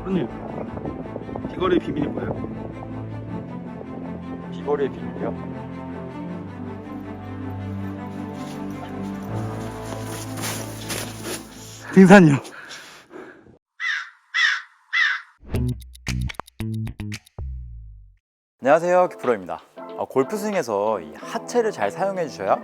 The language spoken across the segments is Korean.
프로님, 비거리의 비밀이 뭐예요? 비거리의 비밀이요? 등산이요. 안녕하세요, 기프로입니다. 골프 스윙에서 이 하체를 잘 사용해 주셔야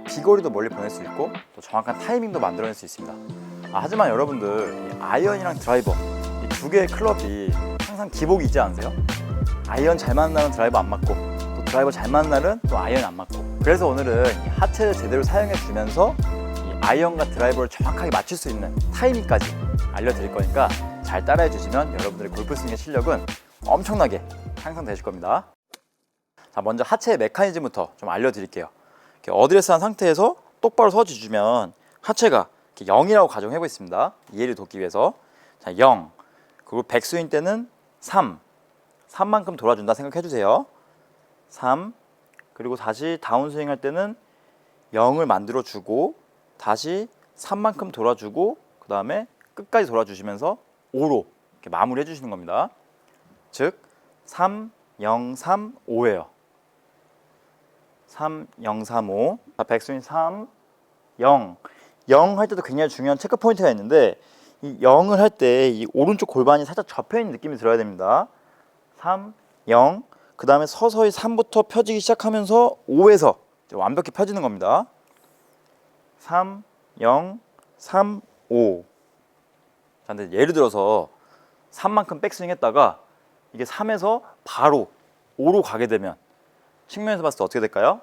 비거리도 멀리 보낼 수 있고 또 정확한 타이밍도 만들어낼 수 있습니다. 하지만 여러분들 이 아이언이랑 드라이버 이 두 개의 클럽이 항상 기복이 있지 않으세요? 아이언 잘 맞는 날은 드라이버 안 맞고 또 드라이버 잘 맞는 날은 또 아이언 안 맞고, 그래서 오늘은 이 하체를 제대로 사용해 주면서 이 아이언과 드라이버를 정확하게 맞출 수 있는 타이밍까지 알려드릴 거니까 잘 따라해 주시면 여러분들의 골프 스윙의 실력은 엄청나게 향상되실 겁니다. 자, 먼저 하체의 메커니즘부터 좀 알려드릴게요. 이렇게 어드레스한 상태에서 똑바로 서주시면 하체가 이렇게 0이라고 가정해 보겠습니다. 이해를 돕기 위해서. 자, 0. 그리고 백스윙 때는 3. 3만큼 돌아준다 생각해 주세요. 3. 그리고 다시 다운스윙 할 때는 0을 만들어 주고 다시 3만큼 돌아주고 그 다음에 끝까지 돌아주시면서 5로 이렇게 마무리 해주시는 겁니다. 즉 3, 0, 3, 5예요. 3, 0, 3, 5. 자, 백스윙 3, 0. 0 할 때도 굉장히 중요한 체크 포인트가 있는데 이 0을 할 때 이 오른쪽 골반이 살짝 접혀 있는 느낌이 들어야 됩니다. 3, 0. 그 다음에 서서히 3부터 펴지기 시작하면서 5에서 완벽히 펴지는 겁니다. 3, 0, 3, 5. 자, 근데 예를 들어서 3만큼 백스윙 했다가 이게 3에서 바로 5로 가게 되면 측면에서 봤을 때 어떻게 될까요?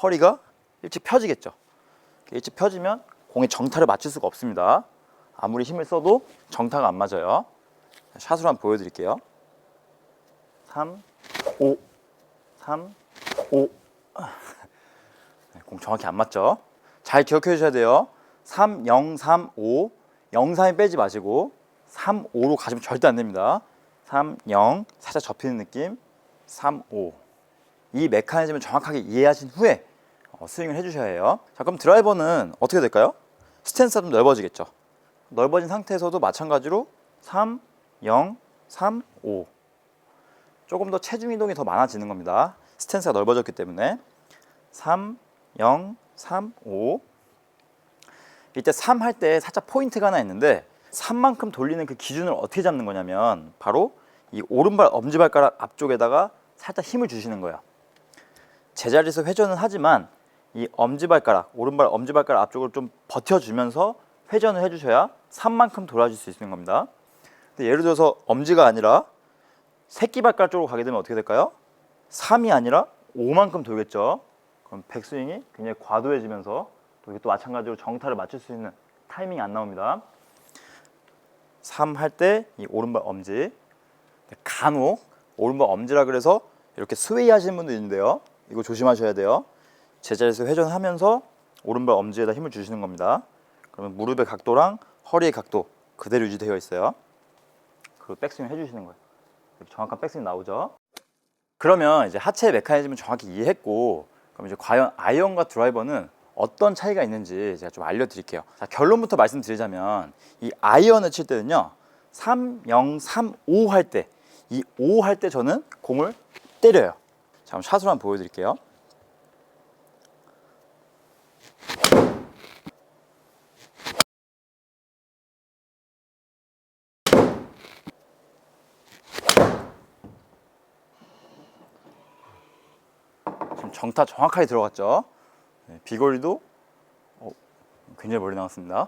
허리가 일찍 펴지겠죠. 일찍 펴지면 공의 정타를 맞출 수가 없습니다. 아무리 힘을 써도 정타가 안 맞아요. 샷으로 한번 보여드릴게요. 3, 5, 3, 5. 공 정확히 안 맞죠? 잘 기억해 주셔야 돼요. 3, 0, 3, 5. 0, 3이 빼지 마시고 3, 5로 가시면 절대 안 됩니다. 3, 0. 살짝 접히는 느낌. 3, 5. 이 메커니즘을 정확하게 이해하신 후에 스윙을 해주셔야 해요. 자, 그럼 드라이버는 어떻게 될까요? 스탠스가 좀 넓어지겠죠. 넓어진 상태에서도 마찬가지로 3, 0, 3, 5. 조금 더 체중 이동이 더 많아지는 겁니다. 스탠스가 넓어졌기 때문에 3, 0, 3, 5. 이때 3 할 때 살짝 포인트가 하나 있는데 3만큼 돌리는 그 기준을 어떻게 잡는 거냐면 바로 이 오른발 엄지발가락 앞쪽에다가 살짝 힘을 주시는 거예요. 제자리에서 회전은 하지만 이 엄지발가락, 오른발 엄지발가락 앞쪽을 좀 버텨주면서 회전을 해주셔야 3만큼 돌아줄 수 있는 겁니다. 근데 예를 들어서 엄지가 아니라 새끼발가락 쪽으로 가게 되면 어떻게 될까요? 3이 아니라 5만큼 돌겠죠. 그럼 백스윙이 굉장히 과도해지면서 또 이게 또 마찬가지로 정타를 맞출 수 있는 타이밍이 안 나옵니다. 3 할 때 이 오른발 엄지, 간혹 오른발 엄지라 그래서 이렇게 스웨이 하시는 분도 있는데요. 이거 조심하셔야 돼요. 제자리에서 회전하면서 오른발 엄지에다 힘을 주시는 겁니다. 그러면 무릎의 각도랑 허리의 각도 그대로 유지되어 있어요. 그리고 백스윙 해주시는 거예요. 이렇게 정확한 백스윙 나오죠. 그러면 이제 하체의 메커니즘을 정확히 이해했고, 그럼 이제 과연 아이언과 드라이버는 어떤 차이가 있는지 제가 좀 알려드릴게요. 자, 결론부터 말씀드리자면 이 아이언을 칠 때는요 3, 0, 3, 5 할 때 이 5 할 때 저는 공을 때려요. 자, 그럼 샷으로 한번 보여드릴게요. 지금 정타 정확하게 들어갔죠. 비거리도 굉장히 멀리 나왔습니다.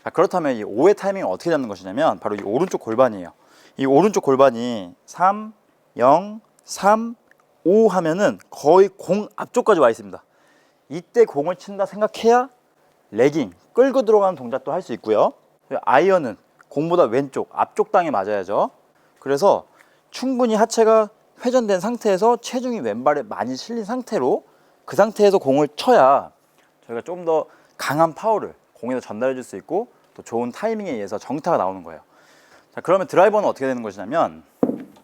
자, 그렇다면 이 5의 타이밍을 어떻게 잡는 것이냐면 바로 이 오른쪽 골반이에요. 이 오른쪽 골반이 3, 0, 3, 5 하면은 거의 공 앞쪽까지 와 있습니다. 이때 공을 친다 생각해야 레깅, 끌고 들어가는 동작도 할 수 있고요. 아이언은 공보다 왼쪽, 앞쪽 땅에 맞아야죠. 그래서 충분히 하체가 회전된 상태에서 체중이 왼발에 많이 실린 상태로 그 상태에서 공을 쳐야 저희가 좀 더 강한 파워를 공에서 전달해 줄 수 있고 또 좋은 타이밍에 의해서 정타가 나오는 거예요. 자, 그러면 드라이버는 어떻게 되는 것이냐면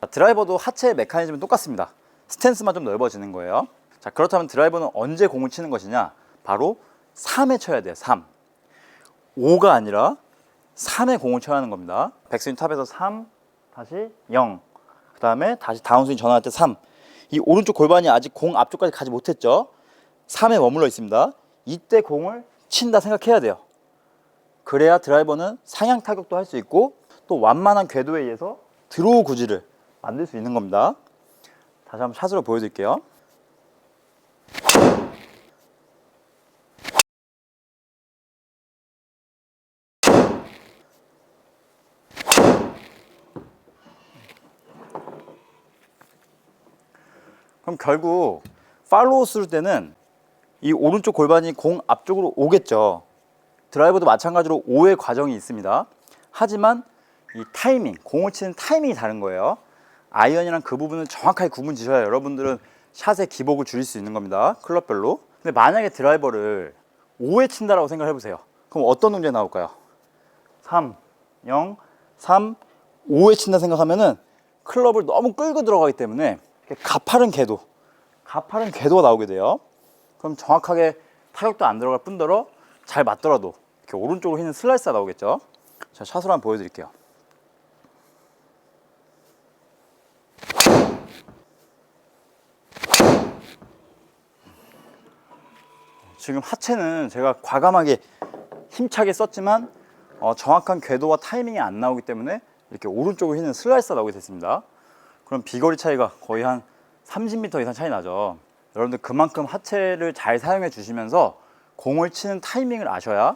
드라이버도 하체의 메커니즘은 똑같습니다. 스탠스만 좀 넓어지는 거예요. 자, 그렇다면 드라이버는 언제 공을 치는 것이냐? 바로 3에 쳐야 돼요. 3. 5가 아니라 3에 공을 쳐야 하는 겁니다. 백스윙 탑에서 3, 다시 0. 그 다음에 다시 다운스윙 전환할 때 3. 이 오른쪽 골반이 아직 공 앞쪽까지 가지 못했죠. 3에 머물러 있습니다. 이때 공을 친다 생각해야 돼요. 그래야 드라이버는 상향 타격도 할 수 있고 또 완만한 궤도에 의해서 드로우 구질을 만들 수 있는 겁니다. 다시 한번 샷으로 보여드릴게요. 그럼 결국 팔로우 스루 때는 이 오른쪽 골반이 공 앞쪽으로 오겠죠. 드라이버도 마찬가지로 5의 과정이 있습니다. 하지만 이 타이밍, 공을 치는 타이밍이 다른 거예요. 아이언이랑 그 부분을 정확하게 구분 지셔야 여러분들은 샷의 기복을 줄일 수 있는 겁니다. 클럽별로. 근데 만약에 드라이버를 5에 친다라고 생각을 해보세요. 그럼 어떤 문제 나올까요? 3, 0, 3, 5에 친다 생각하면은 클럽을 너무 끌고 들어가기 때문에 가파른 궤도가 나오게 돼요. 그럼 정확하게 타격도 안 들어갈 뿐더러 잘 맞더라도 이렇게 오른쪽으로 휘는 슬라이스가 나오겠죠. 자, 샷으로 한번 보여드릴게요. 지금 하체는 제가 과감하게 힘차게 썼지만 정확한 궤도와 타이밍이 안 나오기 때문에 이렇게 오른쪽으로 휘는 슬라이스가 나오게 됐습니다. 그럼 비거리 차이가 거의 한 30m 이상 차이 나죠. 여러분들 그만큼 하체를 잘 사용해 주시면서 공을 치는 타이밍을 아셔야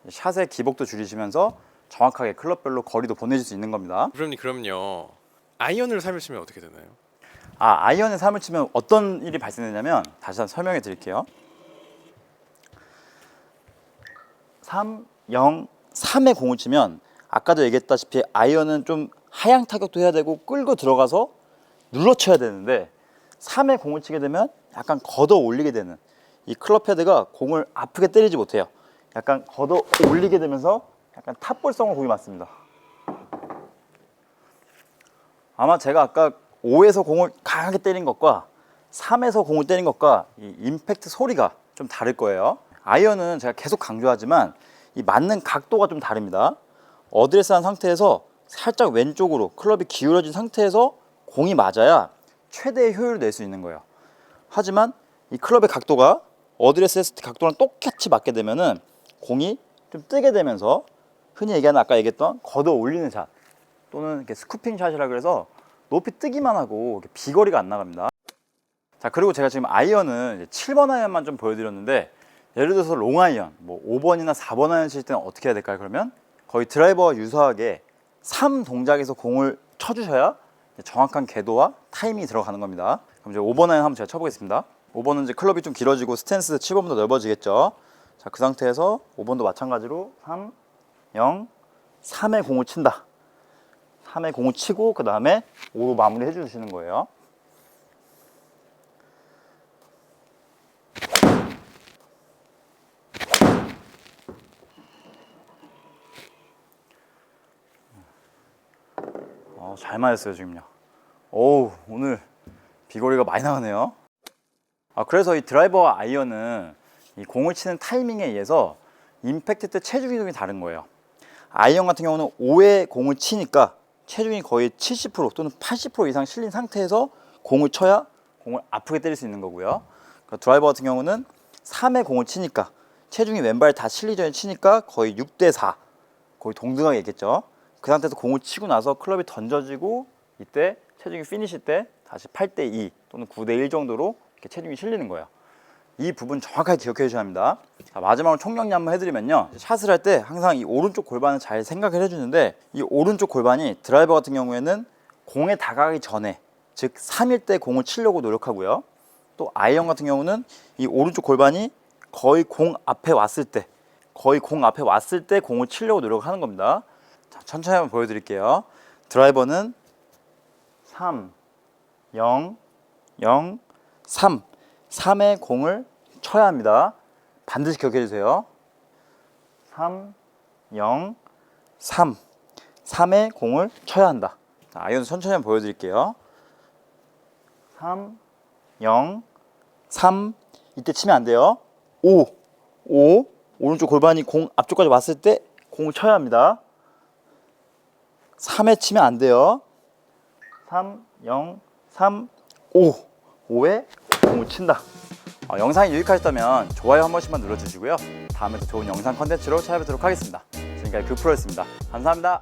샷의 기복도 줄이시면서 정확하게 클럽별로 거리도 보내줄 수 있는 겁니다. 그럼요. 아이언을 삶을 치면 어떻게 되나요? 아이언에 삶을 치면 어떤 일이 발생되냐면 다시 한번 설명해 드릴게요. 3, 0, 3에 공을 치면 아까도 얘기했다시피 아이언은 좀 하향 타격도 해야 되고 끌고 들어가서 눌러쳐야 되는데 3에 공을 치게 되면 약간 걷어 올리게 되는 이 클럽 헤드가 공을 아프게 때리지 못해요. 약간 걷어 올리게 되면서 약간 탑볼성으로 공이 맞습니다. 아마 제가 아까 5에서 공을 강하게 때린 것과 3에서 공을 때린 것과 이 임팩트 소리가 좀 다를 거예요. 아이언은 제가 계속 강조하지만 이 맞는 각도가 좀 다릅니다. 어드레스한 상태에서 살짝 왼쪽으로 클럽이 기울어진 상태에서 공이 맞아야 최대의 효율을 낼 수 있는 거예요. 하지만 이 클럽의 각도가 어드레스 했을 때 각도랑 똑같이 맞게 되면은 공이 좀 뜨게 되면서 흔히 얘기하는 아까 얘기했던 걷어 올리는 샷 또는 이렇게 스쿠핑 샷이라 그래서 높이 뜨기만 하고 비거리가 안 나갑니다. 자, 그리고 제가 지금 아이언은 7번 아이언만 좀 보여드렸는데 예를 들어서 롱 아이언, 뭐 5번이나 4번 아이언 칠 때는 어떻게 해야 될까요? 그러면 거의 드라이버와 유사하게 3 동작에서 공을 쳐주셔야 정확한 궤도와 타이밍이 들어가는 겁니다. 그럼 이제 5번 아이언 한번 제가 쳐보겠습니다. 5번은 이제 클럽이 좀 길어지고 스탠스 7번보다 넓어지겠죠. 자, 그 상태에서 5번도 마찬가지로 3, 0, 3에 공을 친다. 3에 공을 치고 그 다음에 5로 마무리 해주시는 거예요. 잘 맞았어요 지금요. 오우, 오늘 비거리가 많이 나가네요. 그래서 이 드라이버와 아이언은 이 공을 치는 타이밍에 의해서 임팩트 때 체중 이동이 다른 거예요. 아이언 같은 경우는 5에 공을 치니까 체중이 거의 70% 또는 80% 이상 실린 상태에서 공을 쳐야 공을 아프게 때릴 수 있는 거고요. 드라이버 같은 경우는 3에 공을 치니까 체중이 왼발 다 실리기 전에 치니까 거의 6대4 거의 동등하게 있겠죠. 그 상태에서 공을 치고 나서 클럽이 던져지고 이때 체중이 피니시 때 다시 8대2 또는 9대1 정도로 이렇게 체중이 실리는 거예요. 이 부분 정확하게 기억해 주셔야 합니다. 자, 마지막으로 총정리 한번 해드리면요. 샷을 할 때 항상 이 오른쪽 골반을 잘 생각을 해주는데 이 오른쪽 골반이 드라이버 같은 경우에는 공에 다가가기 전에 즉 3일 때 공을 치려고 노력하고요. 또 아이언 같은 경우는 이 오른쪽 골반이 거의 공 앞에 왔을 때 공을 치려고 노력하는 겁니다. 자, 천천히 한번 보여드릴게요. 드라이버는 3, 0, 0, 3 3에 공을 쳐야 합니다. 반드시 기억해 주세요. 3, 0, 3 3에 공을 쳐야 한다. 자, 아이언 천천히 한번 보여드릴게요. 3, 0, 3 이때 치면 안 돼요. 5 오른쪽 골반이 공 앞쪽까지 왔을 때 공을 쳐야 합니다. 3에 치면 안 돼요. 3, 0, 3, 5. 5에 공을 친다. 영상이 유익하셨다면 좋아요 한 번씩만 눌러주시고요. 다음에 또 좋은 영상 컨텐츠로 찾아뵙도록 하겠습니다. 지금까지 그프로였습니다. 감사합니다.